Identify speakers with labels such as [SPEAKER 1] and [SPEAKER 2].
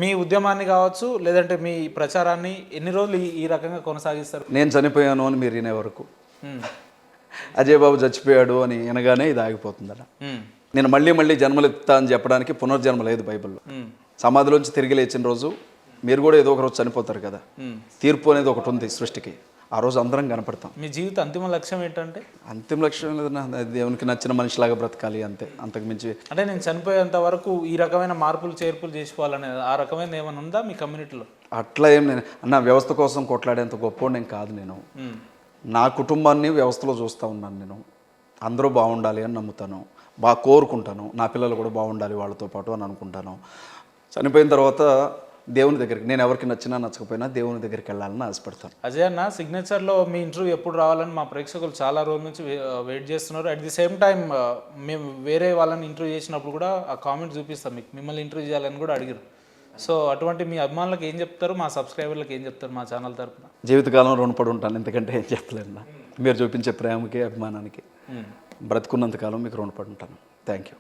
[SPEAKER 1] మీ ఉద్యమాన్ని కావచ్చు లేదంటే మీ ప్రచారాన్ని ఎన్ని రోజులు ఈ రకంగా కొనసాగిస్తారు?
[SPEAKER 2] నేను చనిపోయాను అని మీరు వినే వరకు,
[SPEAKER 1] ఉమ్,
[SPEAKER 2] అజయ్ బాబు చచ్చిపోయాడు అని వినగానే ఇది ఆగిపోతుందట.
[SPEAKER 1] ఉమ్,
[SPEAKER 2] నేను మళ్ళీ మళ్ళీ జన్మలెత్తా అని చెప్పడానికి పునర్జన్మ లేదు బైబిల్లో.
[SPEAKER 1] ఉమ్,
[SPEAKER 2] సమాధిలోంచి తిరిగి లేచిన రోజు మీరు కూడా ఏదో ఒక రోజు చనిపోతారు కదా.
[SPEAKER 1] ఉమ్.
[SPEAKER 2] తీర్పు అనేది ఒకటి ఉంది సృష్టికి, ఆ రోజు అందరం కనపడతాం.
[SPEAKER 1] మీ జీవిత అంతిమ లక్ష్యం ఏంటంటే?
[SPEAKER 2] అంతిమ లక్ష్యం లేదన్నా, దేవునికి నచ్చిన మనిషిలాగా బ్రతకాలి అంతే, అంతకు మించి.
[SPEAKER 1] అంటే నేను చనిపోయేంత వరకు ఈ రకమైన మార్పులు చేర్పులు చేసుకోవాలనే ఆ రకమైన ఏమైనా ఉందా మీ కమ్యూనిటీలో?
[SPEAKER 2] అట్లా ఏం నేను అన్న వ్యవస్థ కోసం కొట్లాడేంత గొప్పవాడు నేను కాదు. నేను
[SPEAKER 1] ఉమ్,
[SPEAKER 2] నా కుటుంబాన్ని వ్యవస్థలో చూస్తూ ఉన్నాను. నేను అందరూ బాగుండాలి అని నమ్ముతాను, బాగా కోరుకుంటాను. నా పిల్లలు కూడా బాగుండాలి వాళ్ళతో పాటు అని అనుకుంటాను. చనిపోయిన తర్వాత దేవుని దగ్గరికి, నేను ఎవరికి నచ్చినా నచ్చకపోయినా దేవుని దగ్గరికి వెళ్ళాలని ఆశపడతాను.
[SPEAKER 1] అజయ్ అన్న, సిగ్నేచర్లో మీ ఇంటర్వ్యూ ఎప్పుడు రావాలని మా ప్రేక్షకులు చాలా రోజుల నుంచి వెయిట్ చేస్తున్నారు. అట్ ది సేమ్ టైం మేము వేరే వాళ్ళని ఇంటర్వ్యూ చేసినప్పుడు కూడా ఆ కామెంట్ చూపిస్తాం, మీకు మిమ్మల్ని ఇంటర్వ్యూ చేయాలని కూడా అడిగారు. సో అటువంటి మీ అభిమానులకు ఏం చెప్తారు, మా సబ్స్క్రైబర్లకు ఏం చెప్తారు మా ఛానల్ తరఫున?
[SPEAKER 2] జీవితకాలం రుణపడి ఉంటాను, ఎందుకంటే ఏం చెప్పలేను. మీరు చూపించే ప్రేమకి అభిమానానికి బ్రతుకున్నంతకాలం మీకు రుణపడి ఉంటాను. Thank you.